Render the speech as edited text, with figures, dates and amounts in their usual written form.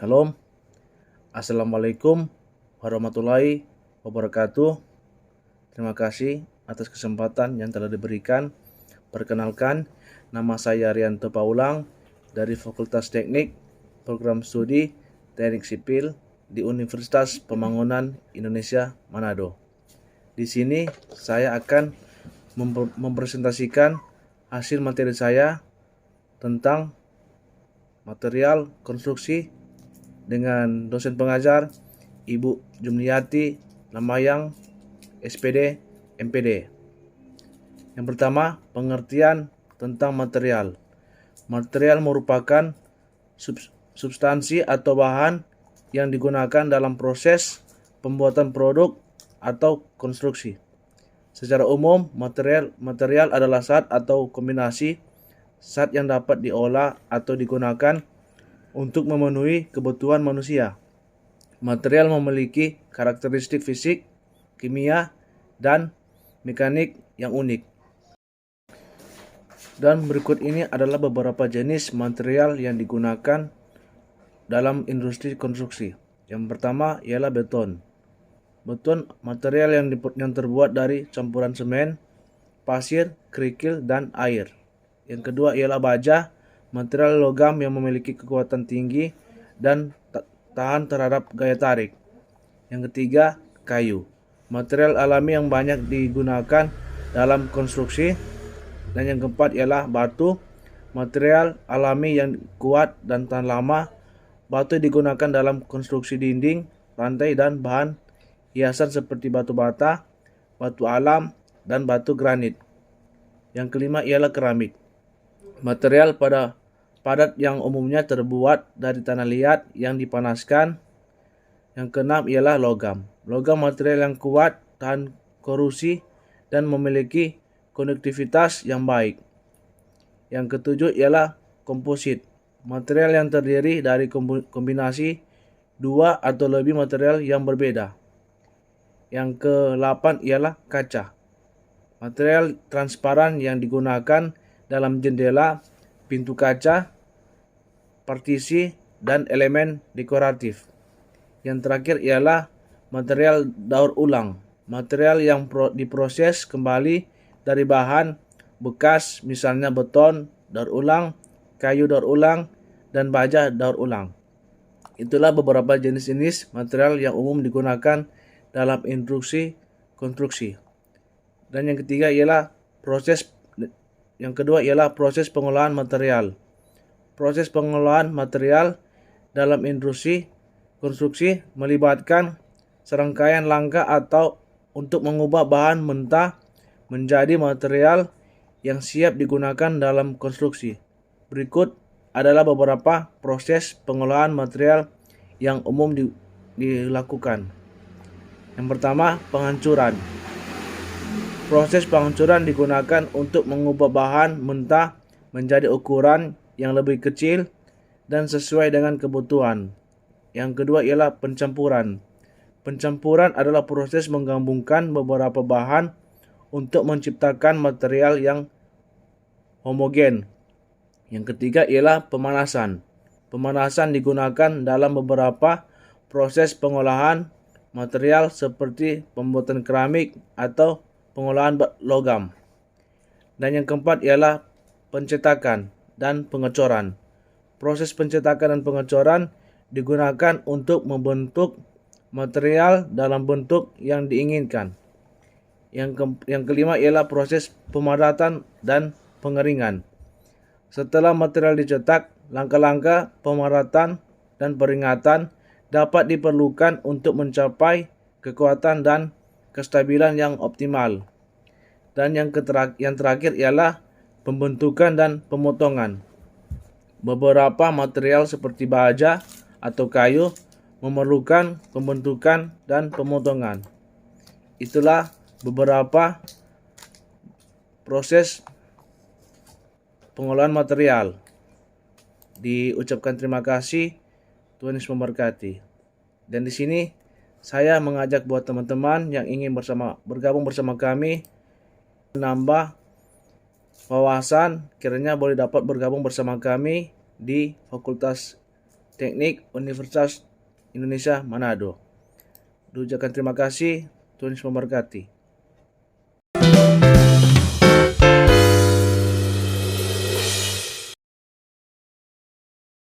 Shalom, Assalamualaikum warahmatullahi wabarakatuh. Terima kasih atas kesempatan yang telah diberikan. Perkenalkan, nama saya Rianto Paulang dari Fakultas Teknik, Program Studi Teknik Sipil di Universitas Pembangunan Indonesia Manado. Di sini saya akan mempresentasikan hasil materi saya tentang material konstruksi dengan dosen pengajar Ibu Jumliyati Lamayang, SPD, MPD. Yang pertama, pengertian tentang material. Material merupakan substansi atau bahan yang digunakan dalam proses pembuatan produk atau konstruksi. Secara umum, material adalah zat atau kombinasi zat yang dapat diolah atau digunakan untuk memenuhi kebutuhan manusia. Material memiliki karakteristik fisik, kimia, dan mekanik yang unik. Dan berikut ini adalah beberapa jenis material yang digunakan dalam industri konstruksi. Yang pertama ialah beton. Beton material yang terbuat dari campuran semen, pasir, kerikil, dan air. Yang kedua ialah baja, material logam yang memiliki kekuatan tinggi dan tahan terhadap gaya tarik. Yang ketiga, kayu, material alami yang banyak digunakan dalam konstruksi. Dan yang keempat ialah batu, material alami yang kuat dan tahan lama. Batu digunakan dalam konstruksi dinding, lantai, dan bahan hiasan seperti batu bata, batu alam, dan batu granit. Yang kelima ialah keramik, material padat yang umumnya terbuat dari tanah liat yang dipanaskan. Yang keenam ialah logam. Logam material yang kuat, tahan korosi, dan memiliki konduktivitas yang baik. Yang ketujuh ialah komposit. Material yang terdiri dari kombinasi dua atau lebih material yang berbeda. Yang ke-8 ialah kaca. Material transparan yang digunakan dalam jendela, pintu kaca, partisi, dan elemen dekoratif. Yang terakhir ialah material daur ulang. Material yang diproses kembali dari bahan bekas, misalnya beton daur ulang, kayu daur ulang, dan baja daur ulang. Itulah beberapa jenis-jenis material yang umum digunakan dalam industri konstruksi. Dan yang ketiga ialah Yang kedua ialah proses pengolahan material. Proses pengolahan material dalam industri konstruksi melibatkan serangkaian langkah atau untuk mengubah bahan mentah menjadi material yang siap digunakan dalam konstruksi. Berikut adalah beberapa proses pengolahan material yang umum dilakukan. Yang pertama, penghancuran. Proses penghancuran digunakan untuk mengubah bahan mentah menjadi ukuran yang lebih kecil dan sesuai dengan kebutuhan. Yang kedua ialah pencampuran. Pencampuran adalah proses menggabungkan beberapa bahan untuk menciptakan material yang homogen. Yang ketiga ialah pemanasan. Pemanasan digunakan dalam beberapa proses pengolahan material seperti pembuatan keramik atau pengolahan logam. Dan yang keempat ialah pencetakan dan pengecoran. Proses pencetakan dan pengecoran digunakan untuk membentuk material dalam bentuk yang diinginkan. Yang kelima ialah proses pemadatan dan pengeringan. Setelah material dicetak, langkah-langkah pemadatan dan peringatan dapat diperlukan untuk mencapai kekuatan dan kestabilan yang optimal. Dan yang terakhir ialah pembentukan dan pemotongan. Beberapa material seperti baja atau kayu memerlukan pembentukan dan pemotongan. Itulah beberapa proses pengolahan material. Diucapkan terima kasih, Tuhan Yesus memberkati. Dan di sini saya mengajak buat teman-teman yang ingin bergabung bersama kami menambah wawasan, kiranya boleh dapat bergabung bersama kami di Fakultas Teknik Universitas Indonesia Manado. Ucapkan terima kasih, Tuhan Yesus memberkati.